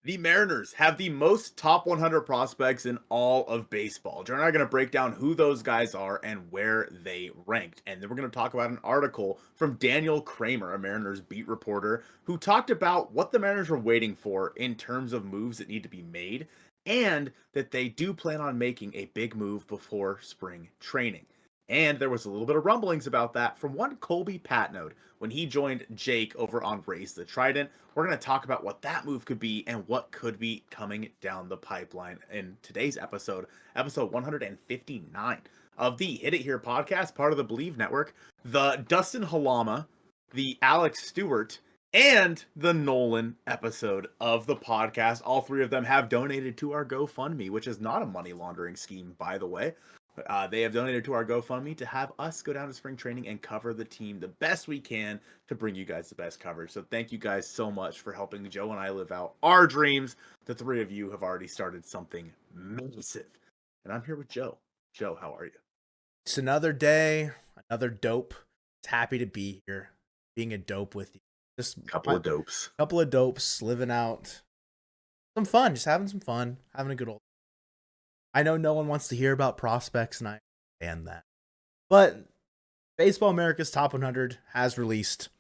The Mariners have the most top 100 prospects in all of baseball. Joe and I are going to break down who those guys are and where they ranked. And then we're going to talk about an article from Daniel Kramer, a Mariners beat reporter, who talked about what the Mariners were waiting for in terms of moves that need to be made, and that they do plan on making a big move before spring training. And there was a little bit of rumblings about that from one Colby Patnode when he joined Jake over on Raise the Trident. We're going to talk about what that move could be and what could be coming down the pipeline in today's episode, episode 159 of the Hit It Here podcast, part of the Bleav network. The Dustin Halama, the Alex Stewart, and the Nolan episode of the podcast. All three of them have donated to our GoFundMe, which is not a money laundering scheme, by the way. They have donated to our GoFundMe to have us go down to spring training and cover the team the best we can to bring you guys the best coverage. So thank you guys so much for helping Joe and I live out our dreams. The three of you have already started something massive. And I'm here with Joe. Joe, how are you? It's another day, another dope. It's happy to be here, being a dope with you. Just a couple of dopes, living out some fun, just having some fun, having a good old. I know no one wants to hear about prospects, and I understand that. But Baseball America's Top 100 has released,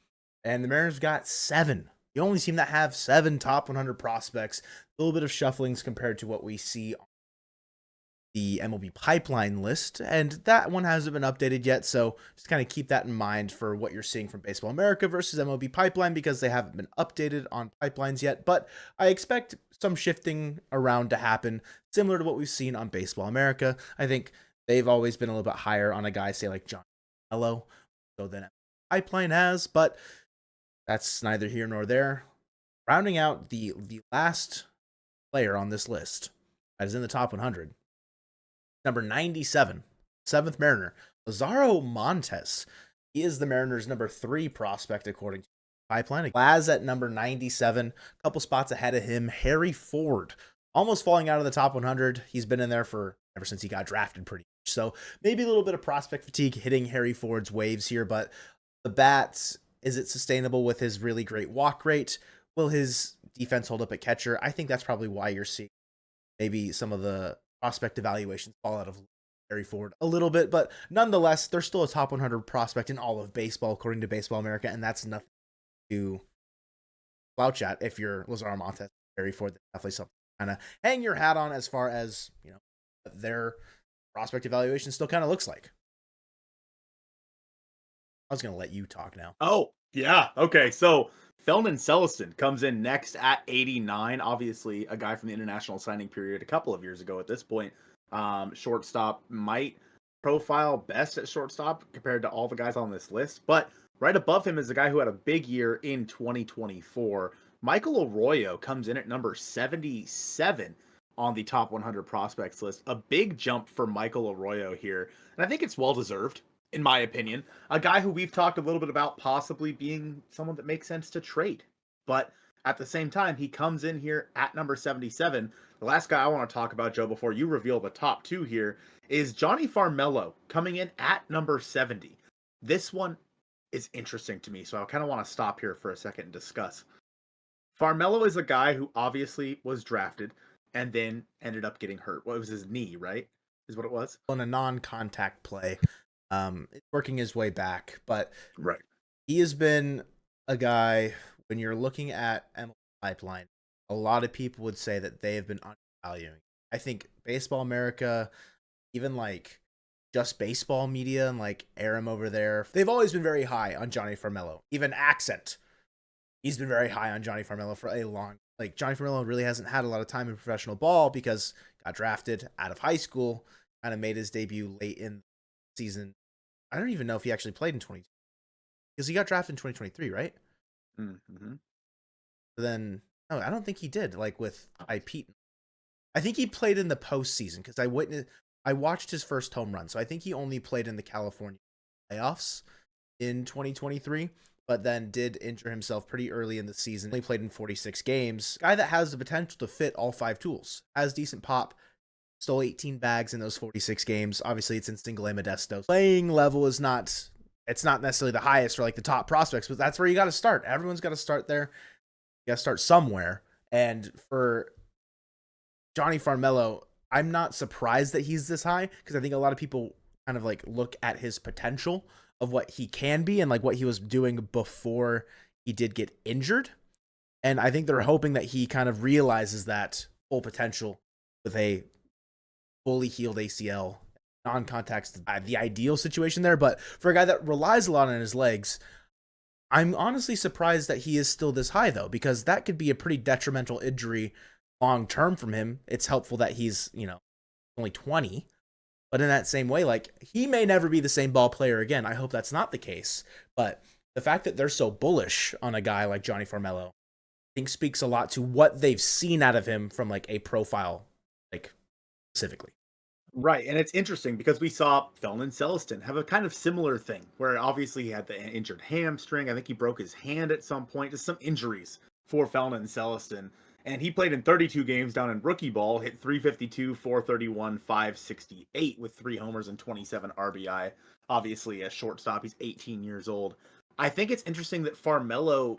and the Mariners got 7. The only team that have 7 top 100 prospects. A little bit of shufflings compared to what we see on the MLB pipeline list, and that one hasn't been updated yet, so just kind of keep that in mind for what you're seeing from Baseball America versus MLB pipeline, because they haven't been updated on pipelines yet. But I expect some shifting around to happen, similar to what we've seen on Baseball America. I think they've always been a little bit higher on a guy, say, like John Mello, so than pipeline has, but that's neither here nor there. Rounding out the last player on this list that is in the top 100, number 97, 7th Mariner, Lazaro Montes. He is the Mariners' number 3 prospect according to pipeline. Laz at number 97, a couple spots ahead of him. Harry Ford, almost falling out of the top 100. He's been in there for ever since he got drafted pretty much. So maybe a little bit of prospect fatigue hitting Harry Ford's waves here, but the bats, is it sustainable with his really great walk rate? Will his defense hold up at catcher? I think that's probably why you're seeing maybe some of the prospect evaluations fall out of Harry Ford a little bit, but nonetheless, they're still a top 100 prospect in all of baseball, according to Baseball America, and that's nothing to slouch at. If you're Lazaro Montes, Harry Ford, that's definitely something to kind of hang your hat on as far as, you know, their prospect evaluation still kind of looks like. I was going to let you talk now. Oh, yeah. Okay, so Felton Celestin comes in next at 89. Obviously, a guy from the international signing period a couple of years ago at this point. Shortstop might profile best at shortstop compared to all the guys on this list. But right above him is a guy who had a big year in 2024. Michael Arroyo comes in at number 77 on the top 100 prospects list. A big jump for Michael Arroyo here. And I think it's well-deserved, in my opinion. A guy who we've talked a little bit about possibly being someone that makes sense to trade. But at the same time, he comes in here at number 77. The last guy I want to talk about, Joe, before you reveal the top 2 here, is Johnny Farmelo coming in at number 70. This one is interesting to me, so I kind of want to stop here for a second and discuss. Farmelo is a guy who obviously was drafted and then ended up getting hurt. What was his knee, right? Is what it was? On a non-contact play. Working his way back, but right, he has been a guy, when you're looking at MLB pipeline, a lot of people would say that they have been undervaluing. I think Baseball America, even like just baseball media and like Aram over there, they've always been very high on Johnny Farmelo. Even Accent, he's been very high on Johnny Farmelo for a long. Like, Johnny Farmelo really hasn't had a lot of time in professional ball because got drafted out of high school, kind of made his debut late in the season. I don't even know if he actually played in 2022 because he got drafted in 2023, right? Mm-hmm. Then, no, I don't think he did. Like with Pete, I think he played in the postseason because I watched his first home run. So I think he only played in the California playoffs in 2023, but then did injure himself pretty early in the season. He played in 46 games. Guy that has the potential to fit all 5 tools, has decent pop. Stole 18 bags in those 46 games. Obviously, it's in single A Modesto. Playing level is not necessarily the highest for like the top prospects, but that's where you got to start. Everyone's got to start there. You got to start somewhere. And for Johnny Farmelo, I'm not surprised that he's this high because I think a lot of people kind of like look at his potential of what he can be and like what he was doing before he did get injured. And I think they're hoping that he kind of realizes that full potential with a fully healed ACL, non-contact, the ideal situation there. But for a guy that relies a lot on his legs, I'm honestly surprised that he is still this high, though, because that could be a pretty detrimental injury long term from him. It's helpful that he's, only 20. But in that same way, like, he may never be the same ball player again. I hope that's not the case. But the fact that they're so bullish on a guy like Johnny Farmelo, I think speaks a lot to what they've seen out of him from like a profile, like specifically. Right, and it's interesting because we saw Felton Celestin have a kind of similar thing, where obviously he had the injured hamstring. I think he broke his hand at some point. Just some injuries for Felton Celestin, and he played in 32 games down in rookie ball, hit 352, 431, 568 with 3 homers and 27 RBI. Obviously, a shortstop. He's 18 years old. I think it's interesting that Farmelo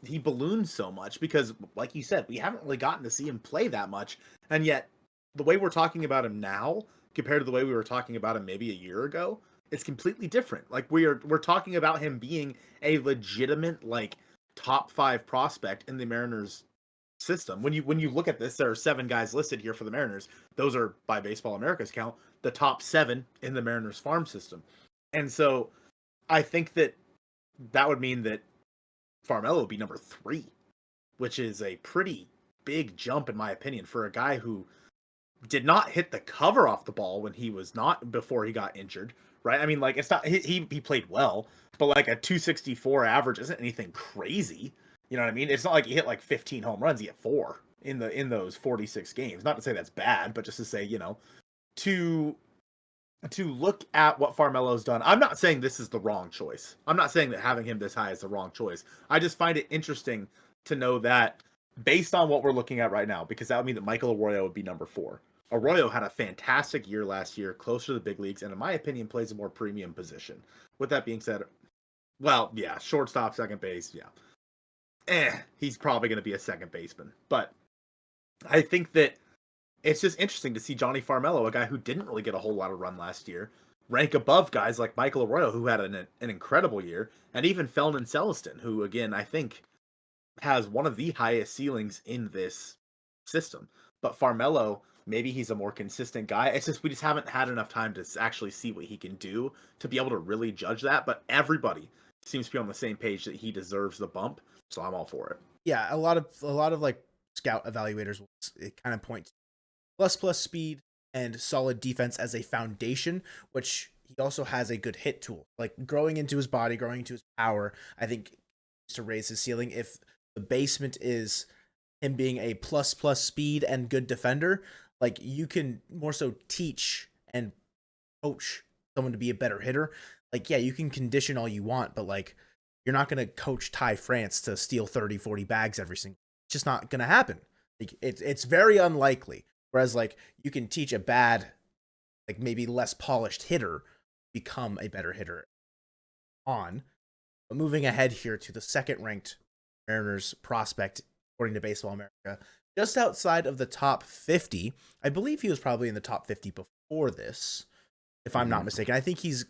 he balloons so much because, like you said, we haven't really gotten to see him play that much, and yet the way we're talking about him now compared to the way we were talking about him maybe a year ago, it's completely different. Like we're talking about him being a legitimate like top 5 prospect in the Mariners system. When you look at this, there are 7 guys listed here for the Mariners. Those are, by Baseball America's count, the top 7 in the Mariners farm system. And so I think that would mean that Farmelo would be number 3, which is a pretty big jump in my opinion for a guy who did not hit the cover off the ball when he was not before he got injured, right? I mean, like it's not he played well, but like a 264 average isn't anything crazy. You know what I mean? It's not like he hit like 15 home runs. He hit 4 in those 46 games. Not to say that's bad, but just to say, to look at what Farmelo's done. I'm not saying this is the wrong choice. I'm not saying that having him this high is the wrong choice. I just find it interesting to know that based on what we're looking at right now, because that would mean that Michael Arroyo would be number 4. Arroyo had a fantastic year last year, closer to the big leagues, and in my opinion, plays a more premium position. With that being said, well, yeah, shortstop, second base, yeah. He's probably going to be a second baseman. But I think that it's just interesting to see Johnny Farmelo, a guy who didn't really get a whole lot of run last year, rank above guys like Michael Arroyo, who had an incredible year, and even Felton Celestin, who, again, I think has one of the highest ceilings in this system. But Farmelo, maybe he's a more consistent guy. It's just we just haven't had enough time to actually see what he can do to be able to really judge that. But everybody seems to be on the same page that he deserves the bump, so I'm all for it. Yeah, a lot of like scout evaluators will kind of point to plus speed and solid defense as a foundation, which he also has a good hit tool. Like growing into his body, growing into his power, I think to raise his ceiling. If the basement is him being a plus speed and good defender, like you can more so teach and coach someone to be a better hitter. Like, yeah, you can condition all you want, but like you're not going to coach Ty France to steal 30, 40 bags every single. It's just not going to happen. Like, it's very unlikely. Whereas like you can teach a bad, like maybe less polished hitter become a better hitter on. But moving ahead here to the second ranked Mariners prospect, according to Baseball America, just outside of the top 50. I Bleav he was probably in the top 50 before this, if I'm not mistaken. I think he's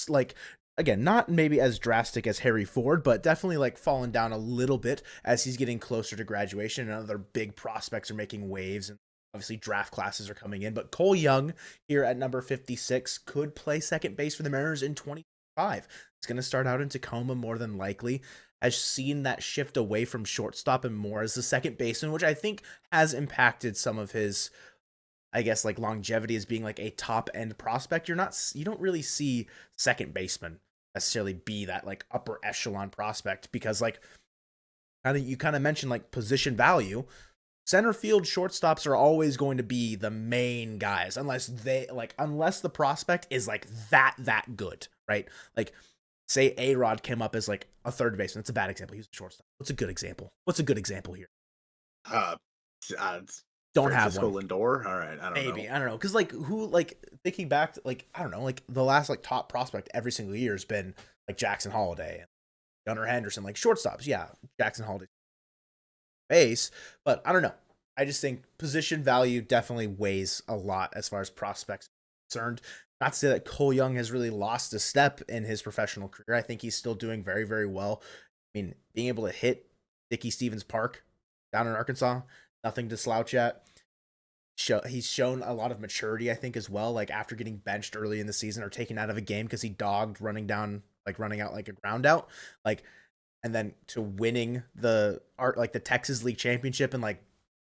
like, again, not maybe as drastic as Harry Ford, but definitely like fallen down a little bit as he's getting closer to graduation and other big prospects are making waves and obviously draft classes are coming in. But Cole Young here at number 56 could play second base for the Mariners in 2025. He's going to start out in Tacoma more than likely. Has seen that shift away from shortstop and more as the second baseman, which I think has impacted some of his, I guess, like longevity as being like a top end prospect. You don't really see second baseman necessarily be that like upper echelon prospect because like you kind of mentioned like position value. Center field shortstops are always going to be the main guys unless the prospect is like that good, right? Like say A-Rod came up as like a third baseman. That's a bad example. He's a shortstop. What's a good example? What's a good example here? Don't have one. Lindor. All right, I don't know. Maybe I don't know because like who like thinking back to like I don't know like the last like top prospect every single year has been like Jackson Holiday, Gunnar Henderson, like shortstops. Yeah, Jackson Holiday. base. But I don't know. I just think position value definitely weighs a lot as far as prospects are concerned. Not to say that Cole Young has really lost a step in his professional career. I think he's still doing very, very well. I mean, being able to hit Dickey Stevens Park down in Arkansas, nothing to slouch at. He's shown a lot of maturity, I think, as well. Like after getting benched early in the season or taken out of a game because he dogged running out like a ground out, like, and then to winning the Texas League Championship and like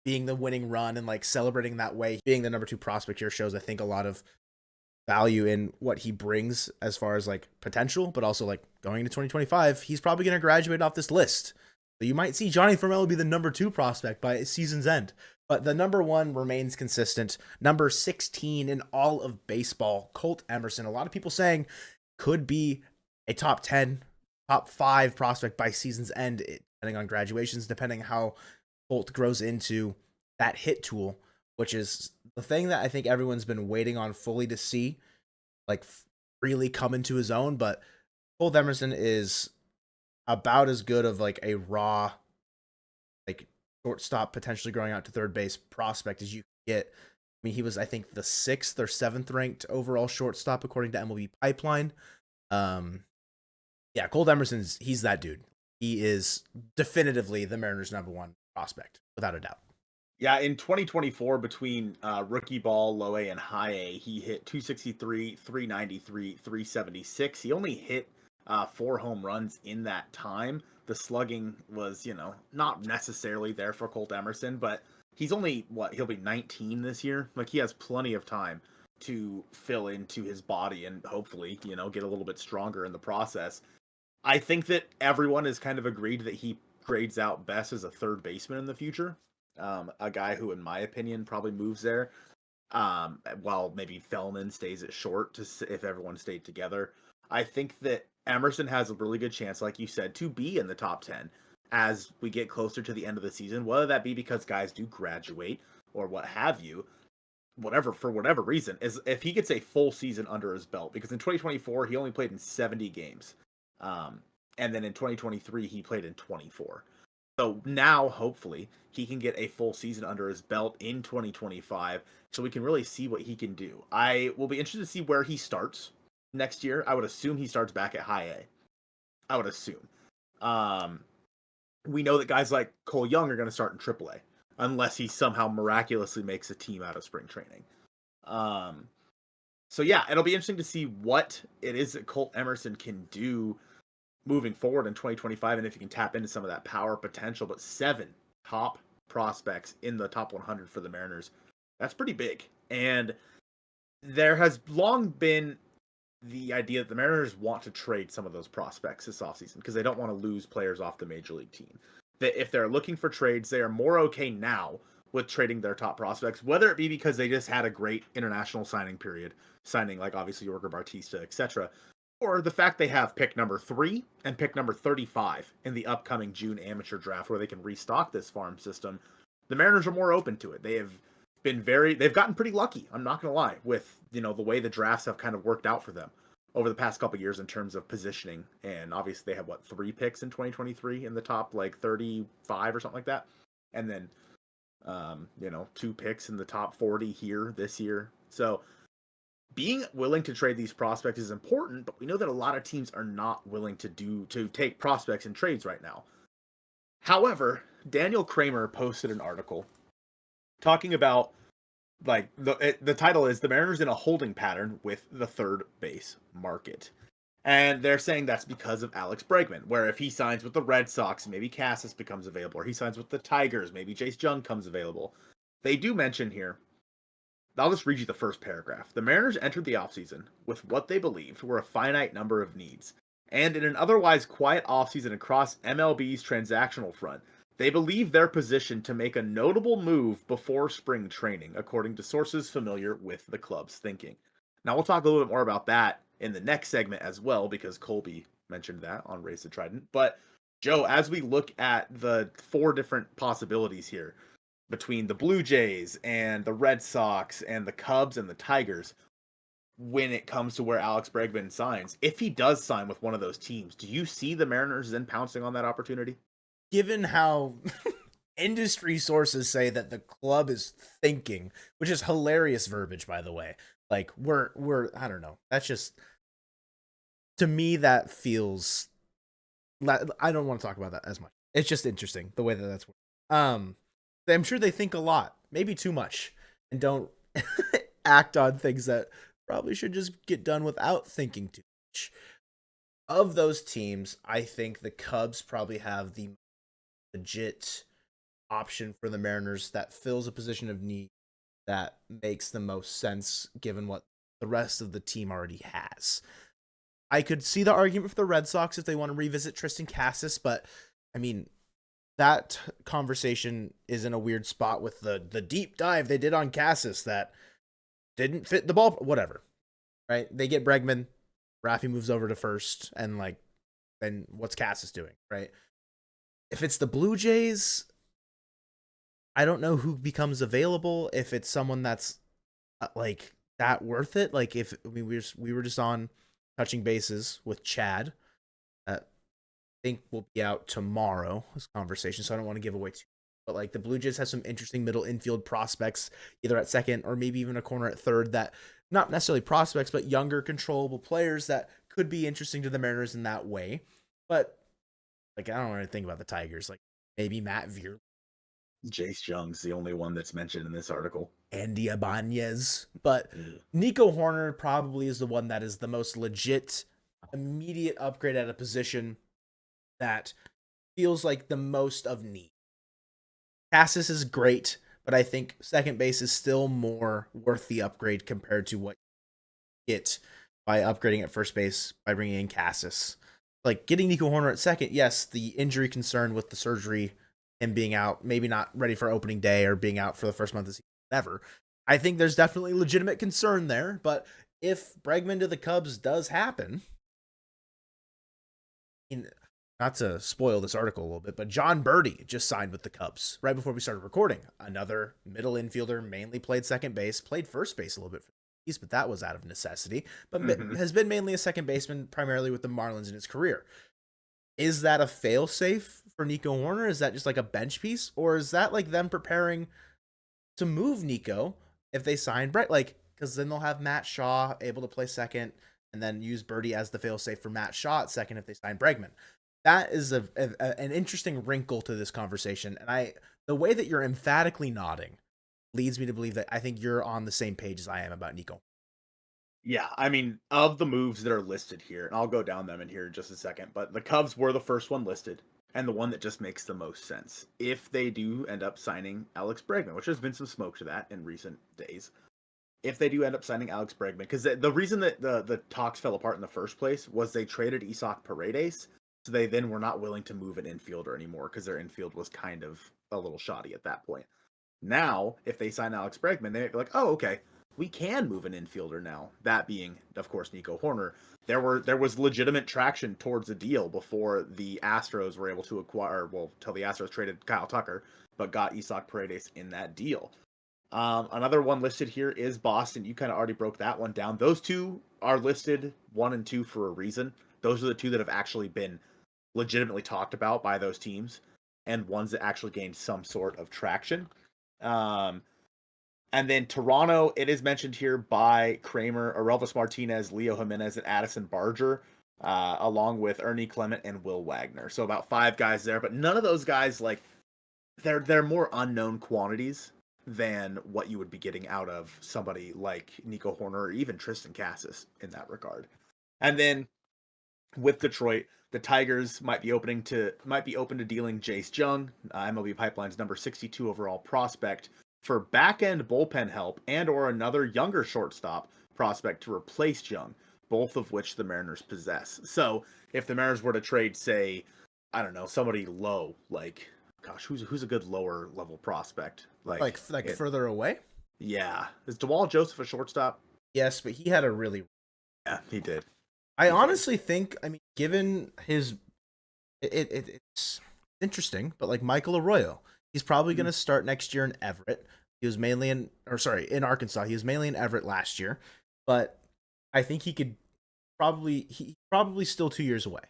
being the winning run and like celebrating that way, being the number 2 prospect here shows, I think, a lot of value in what he brings as far as like potential, but also like going into 2025, he's probably going to graduate off this list. So you might see Johnny Formello be the number 2 prospect by season's end. But the number 1 remains consistent. Number 16 in all of baseball, Colt Emerson. A lot of people saying could be a top 10, top 5 prospect by season's end, depending on graduations, depending how Colt grows into that hit tool, which is the thing that I think everyone's been waiting on fully to see, like really come into his own. But Colt Emerson is about as good of like a raw, like shortstop potentially growing out to third base prospect as you can get. I mean, he was, I think, the 6th or 7th ranked overall shortstop according to MLB Pipeline. Yeah, Colt Emerson's, he's that dude. He is definitively the Mariners' number 1 prospect, without a doubt. Yeah, in 2024, between rookie ball, low A, and high A, he hit 263, 393, 376. He only hit 4 home runs in that time. The slugging was, not necessarily there for Colt Emerson, but he's only, he'll be 19 this year. Like, he has plenty of time to fill into his body and hopefully, get a little bit stronger in the process. I think that everyone has kind of agreed that he grades out best as a third baseman in the future. A guy who, in my opinion, probably moves there. While maybe Fellman stays at short if everyone stayed together. I think that Emerson has a really good chance, like you said, to be in the top 10 as we get closer to the end of the season, whether that be because guys do graduate or what have you, for whatever reason, is if he gets a full season under his belt, because in 2024, he only played in 70 games. And then in 2023, he played in 24. So now, hopefully, he can get a full season under his belt in 2025 so we can really see what he can do. I will be interested to see where he starts next year. I would assume he starts back at high A. I would assume. We know that guys like Cole Young are going to start in triple A unless he somehow miraculously makes a team out of spring training. So yeah, it'll be interesting to see what it is that Colt Emerson can do moving forward in 2025, and if you can tap into some of that power potential. But 7 top prospects in the top 100 for the Mariners, that's pretty big. And there has long been the idea that the Mariners want to trade some of those prospects this offseason because they don't want to lose players off the major league team. That if they're looking for trades, they are more okay now with trading their top prospects, whether it be because they just had a great international signing period, signing like obviously Yorger Batista, etc., or the fact they have pick number 3 and pick number 35 in the upcoming June amateur draft where they can restock this farm system. The Mariners are more open to it. They've gotten pretty lucky, I'm not going to lie, with, the way the drafts have kind of worked out for them over the past couple of years in terms of positioning. And obviously they have 3 picks in 2023 in the top 35 or something like that. And then, 2 picks in the top 40 here this year. So being willing to trade these prospects is important, but we know that a lot of teams are not willing to take prospects in trades right now. However, Daniel Kramer posted an article talking about the title is "The Mariners in a Holding Pattern with the Third Base Market." And they're saying that's because of Alex Bregman, where if he signs with the Red Sox, maybe Cassis becomes available, or he signs with the Tigers, maybe Jace Jung comes available. They do mention here, I'll just read you the first paragraph. The Mariners entered the offseason with what they believed were a finite number of needs. And in an otherwise quiet offseason across MLB's transactional front, they believe they're positioned to make a notable move before spring training, according to sources familiar with the club's thinking. Now, we'll talk a little bit more about that in the next segment as well, because Colby mentioned that on Raise the Trident. But, Joe, as we look at the 4 different possibilities here, between the Blue Jays and the Red Sox and the Cubs and the Tigers, when it comes to where Alex Bregman signs, if he does sign with one of those teams, do you see the Mariners then pouncing on that opportunity? Given how industry sources say that the club is thinking, which is hilarious verbiage, by the way. Like we're I don't know. That's just, to me, that feels, I don't want to talk about that as much. It's just interesting the way that that's I'm sure they think a lot, maybe too much, and don't act on things that probably should just get done without thinking too much. Of those teams, I think the Cubs probably have the legit option for the Mariners that fills a position of need that makes the most sense given what the rest of the team already has. I could see the argument for the Red Sox if they want to revisit Tristan Cassis, but I mean, that conversation is in a weird spot with the deep dive they did on Cassis that didn't fit the ball. Whatever, right? They get Bregman, Raffy moves over to first, and like, then what's Cassis doing, right? If it's the Blue Jays, I don't know who becomes available. If it's someone that's like that worth it, like if I mean we were just on touching bases with Chad. I think will be out tomorrow. This conversation, so I don't want to give away too. But like the Blue Jays have some interesting middle infield prospects, either at second or maybe even a corner at third. That not necessarily prospects, but younger, controllable players that could be interesting to the Mariners in that way. But like I don't really think about the Tigers. Like maybe Matt Veer, Jace Jung's the only one that's mentioned in this article. Andy Ibanez, but Nico Hoerner probably is the one that is the most legit, immediate upgrade at a position that feels like the most of need. Cassis is great, but I think second base is still more worth the upgrade compared to what you get by upgrading at first base by bringing in Cassis. Like getting Nico Hoerner at second, yes, the injury concern with the surgery, him being out, maybe not ready for opening day or being out for the first month of the season, whatever. I think there's definitely legitimate concern there, but if Bregman to the Cubs does happen, not to spoil this article a little bit, but John Birdie just signed with the Cubs right before we started recording. Another middle infielder, mainly played second base, played first base a little bit for the Yankees, but that was out of necessity, but has been mainly a second baseman, primarily with the Marlins in his career. Is that a fail-safe for Nico Hoerner? Is that just like a bench piece? Or is that like them preparing to move Nico if they sign Brett? Like, because then they'll have Matt Shaw able to play second and then use Birdie as the fail-safe for Matt Shaw at second if they sign Bregman. That is an interesting wrinkle to this conversation. And the way that you're emphatically nodding leads me to believe that I think you're on the same page as I am about Nico. Yeah, I mean, of the moves that are listed here, and I'll go down them in here in just a second, but the Cubs were the first one listed, and the one that just makes the most sense. If they do end up signing Alex Bregman, which there's been some smoke to that in recent days, if they do end up signing Alex Bregman, because the reason that the talks fell apart in the first place was they traded Isaac Paredes, so they then were not willing to move an infielder anymore because their infield was kind of a little shoddy at that point. Now, if they sign Alex Bregman, they might be like, oh, okay, we can move an infielder now. That being, of course, Nico Hoerner. There was legitimate traction towards a deal before the Astros were able to acquire, well, till the Astros traded Kyle Tucker, but got Isaac Paredes in that deal. Another one listed here is Boston. You kind of already broke that one down. Those two are listed 1 and 2 for a reason. Those are the two that have actually been legitimately talked about by those teams and ones that actually gained some sort of traction. And then Toronto, it is mentioned here by Kramer, Aurelvis Martinez, Leo Jimenez, and Addison Barger, along with Ernie Clement and Will Wagner. So about 5 guys there, but none of those guys, like, they're more unknown quantities than what you would be getting out of somebody like Nico Hoerner or even Tristan Cassis in that regard. And then with Detroit, the Tigers might be open to dealing Jace Jung, MLB Pipeline's number 62 overall prospect, for back-end bullpen help and or another younger shortstop prospect to replace Jung, both of which the Mariners possess. So if the Mariners were to trade, say, I don't know, somebody low, like, gosh, who's a good lower level prospect? Like Further away? Yeah. Is DeWall Joseph a shortstop? Yes, but he had a really... Yeah, he did. I honestly think, I mean, given his... It's interesting, but like Michael Arroyo, he's probably going to start next year in Everett. He was mainly in Arkansas. He was mainly in Everett last year, but I think he probably still 2 years away.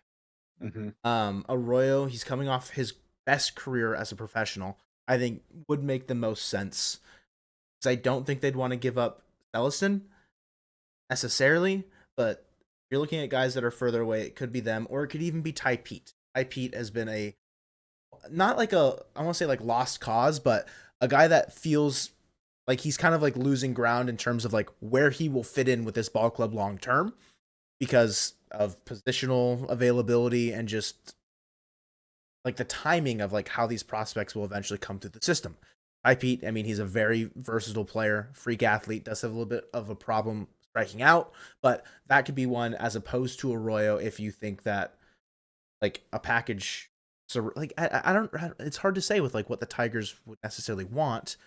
Arroyo, he's coming off his best career as a professional I think would make the most sense. Because I don't think they'd want to give up Ellison necessarily, but if you're looking at guys that are further away, it could be them, or it could even be Ty Pete. Ty Pete has been a not like a I won't say like lost cause, but a guy that feels like he's kind of like losing ground in terms of like where he will fit in with this ball club long term because of positional availability and just like the timing of like how these prospects will eventually come through the system. Hi Pete, I mean he's a very versatile player, freak athlete, does have a little bit of a problem striking out, but that could be one as opposed to Arroyo if you think that like a package. So like I don't it's hard to say with like what the Tigers would necessarily want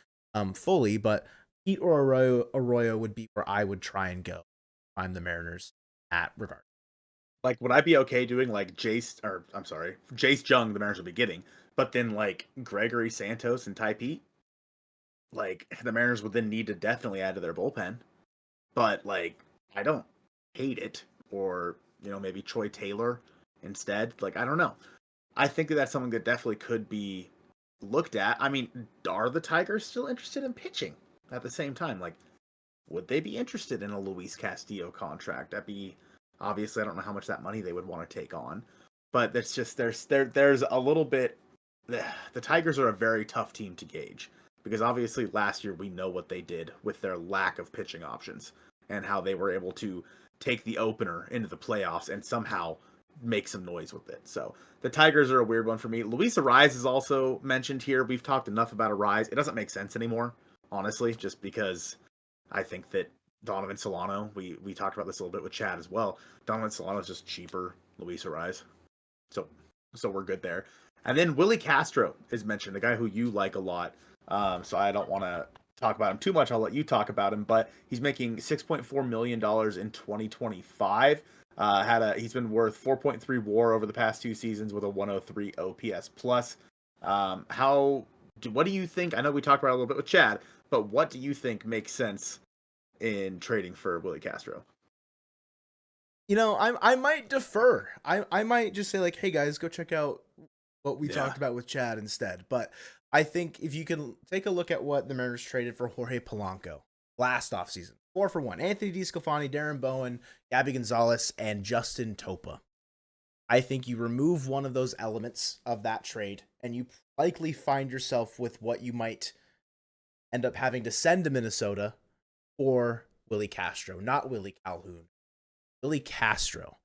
fully, but Pete or Arroyo would be where I would try and go. I'm the Mariners at regard. Like, would I be okay doing like Jace Jung, the Mariners would be getting, but then like Gregory Santos and Ty Pete? Like, the Mariners would then need to definitely add to their bullpen. But like, I don't hate it. Or, maybe Troy Taylor instead. Like, I don't know. I think that that's something that definitely could be looked at. I mean, are the Tigers still interested in pitching at the same time? Like, would they be interested in a Luis Castillo contract? That'd be obviously, I don't know how much that money they would want to take on, but that's just there's a little bit. The Tigers are a very tough team to gauge because obviously last year we know what they did with their lack of pitching options and how they were able to take the opener into the playoffs and somehow make some noise with it. So the Tigers are a weird one for me. Luis Arise is also mentioned here. We've talked enough about Arise. It doesn't make sense anymore, honestly, just because I think that Donovan Solano, we talked about this a little bit with Chad as well. Donovan Solano is just cheaper. Luis Arise. So we're good there. And then Willi Castro is mentioned, the guy who you like a lot. So I don't want to talk about him too much. I'll let you talk about him. But he's making $6.4 million in 2025. He's been worth 4.3 WAR over the past 2 seasons with a 103 OPS plus. What do you think? I know we talked about it a little bit with Chad, but what do you think makes sense in trading for Willi Castro? I might defer. I might just say like, hey guys, go check out what we talked about with Chad instead. But I think if you can take a look at what the Mariners traded for Jorge Polanco last offseason, 4-for-1. Anthony DeSclafani, Darren Bowen, Gabby Gonzalez, and Justin Topa. I think you remove one of those elements of that trade, and you likely find yourself with what you might end up having to send to Minnesota for Willi Castro, not Willie Calhoun. Willi Castro,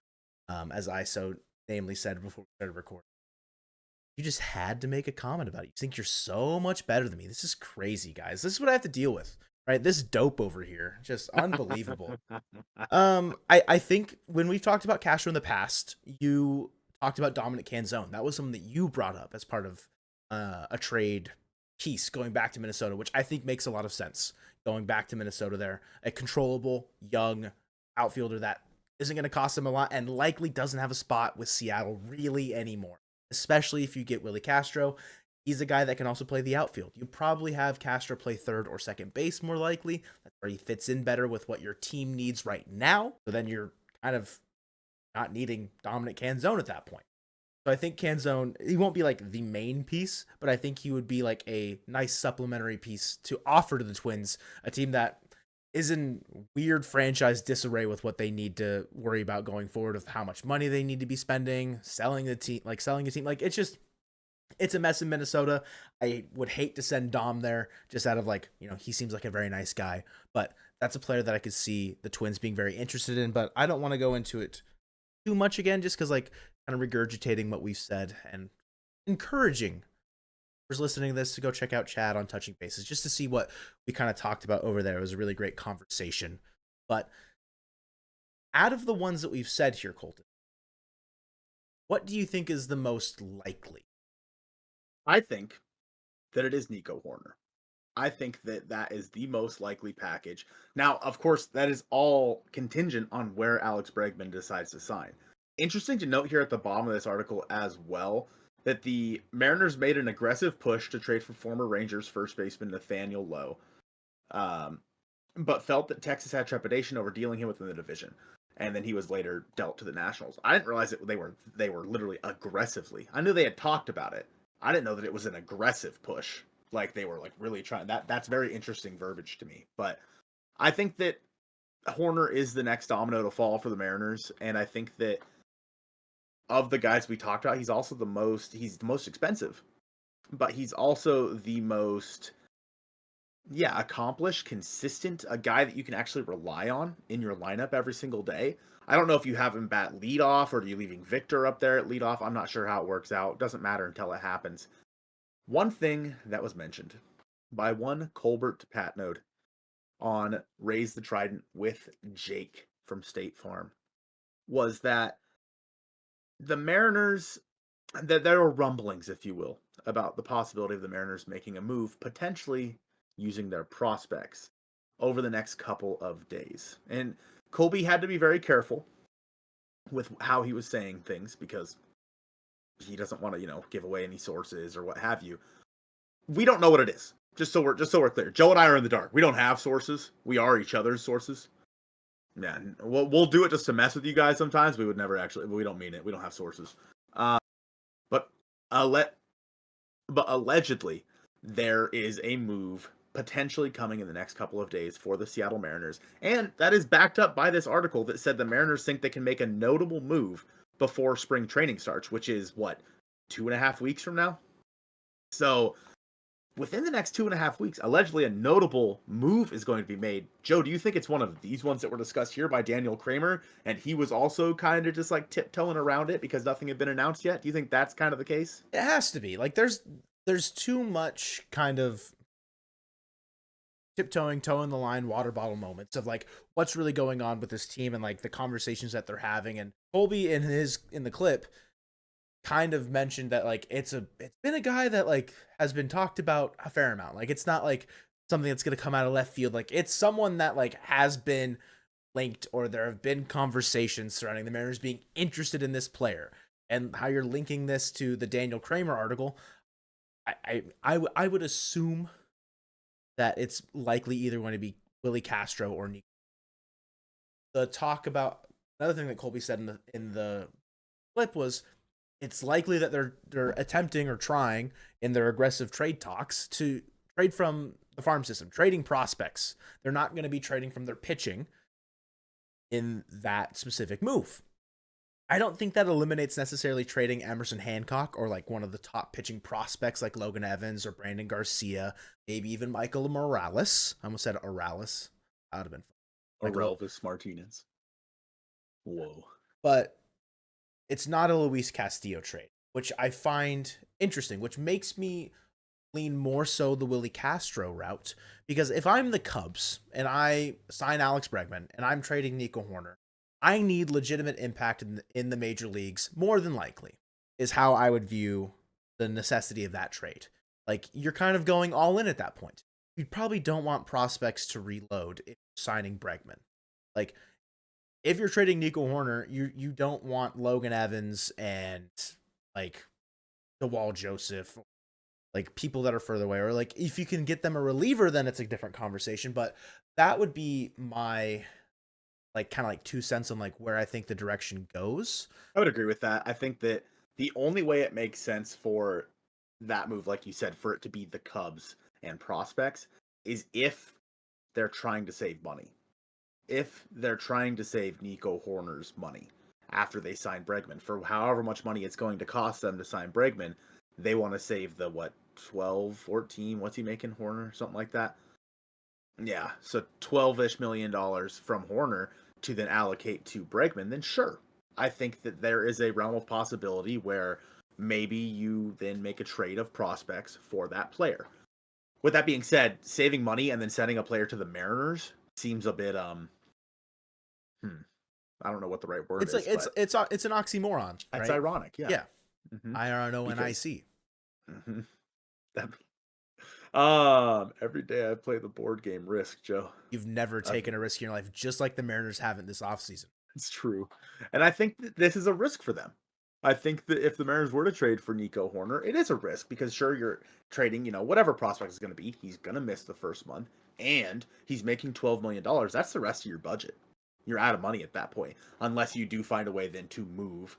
as I so namely said before we started recording. You just had to make a comment about it. You think you're so much better than me. This is crazy, guys. This is what I have to deal with, right? This dope over here, just unbelievable. I think when we've talked about Castro in the past, you talked about Dominic Canzone. That was something that you brought up as part of a trade piece going back to Minnesota, which I think makes a lot of sense. Going back to Minnesota there, a controllable, young outfielder that isn't going to cost him a lot and likely doesn't have a spot with Seattle really anymore, especially if you get Willi Castro. He's a guy that can also play the outfield. You probably have Castro play third or second base more likely. That's where he fits in better with what your team needs right now. So then you're kind of not needing Dominic Canzone at that point. So I think Canzone, he won't be like the main piece, but I think he would be like a nice supplementary piece to offer to the Twins, a team that is in weird franchise disarray with what they need to worry about going forward, of how much money they need to be spending, selling a team. Like it's a mess in Minnesota. I would hate to send Dom there just out of like, he seems like a very nice guy, but that's a player that I could see the Twins being very interested in, but I don't want to go into it too much again, just because like kind of regurgitating what we've said and encouraging who's listening to this to go check out Chad on Touching Bases just to see what we kind of talked about over there. It was a really great conversation. But out of the ones that we've said here, Colton, what do you think is the most likely? I think that it is Nico Hoerner. I think that that is the most likely package. Now, of course, that is all contingent on where Alex Bregman decides to sign. Interesting to note here at the bottom of this article as well that the Mariners made an aggressive push to trade for former Rangers first baseman Nathaniel Lowe, but felt that Texas had trepidation over dealing him within the division, and then he was later dealt to the Nationals. I didn't realize that they were literally aggressively. I knew they had talked about it. I didn't know that it was an aggressive push like they were like really trying. That's very interesting verbiage to me. But I think that Hoerner is the next domino to fall for the Mariners, and I think that of the guys we talked about, he's the most expensive, but he's also the most accomplished, consistent, a guy that you can actually rely on in your lineup every single day. I don't know if you have him bat leadoff or are you leaving Victor up there at leadoff. I'm not sure how it works out. It doesn't matter until it happens. One thing that was mentioned by one Colbert Patnode on Raise the Trident with Jake from State Farm was that the Mariners, that there were rumblings, if you will, about the possibility of the Mariners making a move, potentially using their prospects over the next couple of days. And Colby had to be very careful with how he was saying things because he doesn't want to, give away any sources or what have you. We don't know what it is. Just so we're clear. Joe and I are in the dark. We don't have sources. We are each other's sources. Yeah, we'll do it just to mess with you guys sometimes. We would never actually. We don't mean it. We don't have sources. But allegedly, there is a move potentially coming in the next couple of days for the Seattle Mariners, and that is backed up by this article that said the Mariners think they can make a notable move before spring training starts, which is what, 2.5 weeks from now. So within the next 2.5 weeks, allegedly a notable move is going to be made. Joe, do you think it's one of these ones that were discussed here by Daniel Kramer, and he was also kind of just like tiptoeing around it because nothing had been announced yet? Do you think that's kind of the case? It has to be. Like there's too much kind of tiptoeing, toeing the line, water bottle moments of like what's really going on with this team and like the conversations that they're having. And Colby in the clip kind of mentioned that like it's been a guy that like has been talked about a fair amount. Like it's not like something that's going to come out of left field. Like it's someone that like has been linked, or there have been conversations surrounding the Mariners being interested in this player. And how you're linking this to the Daniel Kramer article, I would assume that it's likely either going to be Willi Castro or Nico. The talk about another thing that Colby said in the clip was it's likely that they're attempting or trying in their aggressive trade talks to trade from the farm system, trading prospects. They're not going to be trading from their pitching in that specific move. I don't think that eliminates necessarily trading Emerson Hancock or like one of the top pitching prospects like Logan Evans or Brandon Garcia, maybe even Michael Morales. I almost said Orales. That would have been fun. Orelvis Martinez. Whoa. But it's not a Luis Castillo trade, which I find interesting, which makes me lean more so the Willi Castro route. Because if I'm the Cubs and I sign Alex Bregman and I'm trading Nico Hoerner, I need legitimate impact in the major leagues, more than likely, is how I would view the necessity of that trade. Like, you're kind of going all in at that point. You probably don't want prospects to reload if you're signing Bregman. Like, if you're trading Nico Hoerner, you don't want Logan Evans and, like, DeWall Joseph, like, people that are further away. Or, like, if you can get them a reliever, then it's a different conversation. But that would be my like kind of like 2 cents on like where I think the direction goes. I would agree with that. I think that the only way it makes sense for that move, like you said, for it to be the Cubs and prospects, is if they're trying to save money. If they're trying to save Nico Hoerner's money after they sign Bregman, for however much money it's going to cost them to sign Bregman, they want to save the 12, 14, what's he making, Hoerner? Something like that. Yeah, so $12-ish million from Hoerner to then allocate to Bregman, then sure. I think that there is a realm of possibility where maybe you then make a trade of prospects for that player. With that being said, saving money and then sending a player to the Mariners seems a bit I don't know what the right word is. It's an oxymoron. It's right? ironic, yeah. Yeah. Mm-hmm. IRNONIC. Mm-hmm. Every day I play the board game Risk, Joe. You've never taken a risk in your life, just like the Mariners haven't this offseason. It's true. And I think that this is a risk for them. I think that if the Mariners were to trade for Nico Hoerner, it is a risk because sure, you're trading, whatever prospect is going to be, he's going to miss the first month and he's making $12 million. That's the rest of your budget. You're out of money at that point, unless you do find a way then to move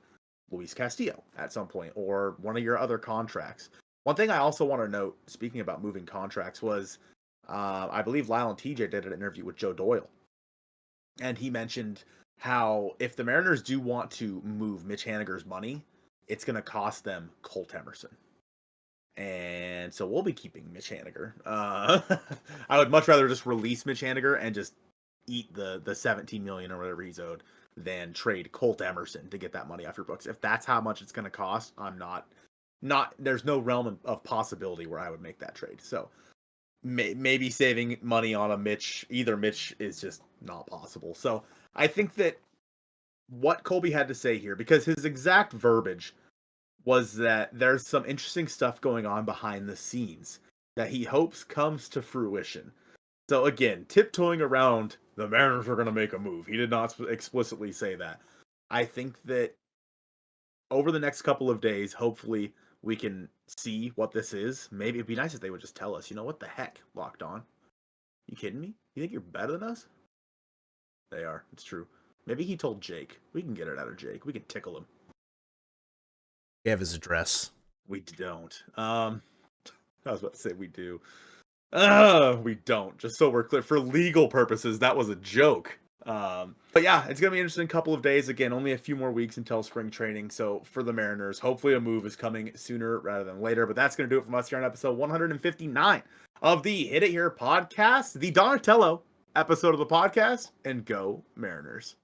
Luis Castillo at some point or one of your other contracts. One thing I also want to note, speaking about moving contracts, was I Bleav Lyle and TJ did an interview with Joe Doyle, and he mentioned how if the Mariners do want to move Mitch Haniger's money, it's going to cost them Colt Emerson. And so we'll be keeping Mitch Haniger. I would much rather just release Mitch Haniger and just eat the 17 million or whatever he's owed than trade Colt Emerson to get that money off your books. If that's how much it's going to cost, I'm not there's no realm of possibility where I would make that trade. So maybe saving money on either Mitch is just not possible. So I think that what Colby had to say here, because his exact verbiage was that there's some interesting stuff going on behind the scenes that he hopes comes to fruition. So again, tiptoeing around the Mariners are going to make a move. He did not explicitly say that. I think that over the next couple of days, hopefully we can see what this is. Maybe it'd be nice if they would just tell us, what the heck, Locked On? You kidding me? You think you're better than us? They are. It's true. Maybe he told Jake. We can get it out of Jake. We can tickle him. We have his address. We don't. I was about to say we do. We don't. Just so we're clear, for legal purposes, that was a joke. But yeah, it's gonna be an interesting couple of days. Again, only a few more weeks until spring training. So for the Mariners, hopefully a move is coming sooner rather than later. But that's gonna do it from us here on episode 159 of the Hit It Here podcast, the Donatello episode of the podcast. And go Mariners.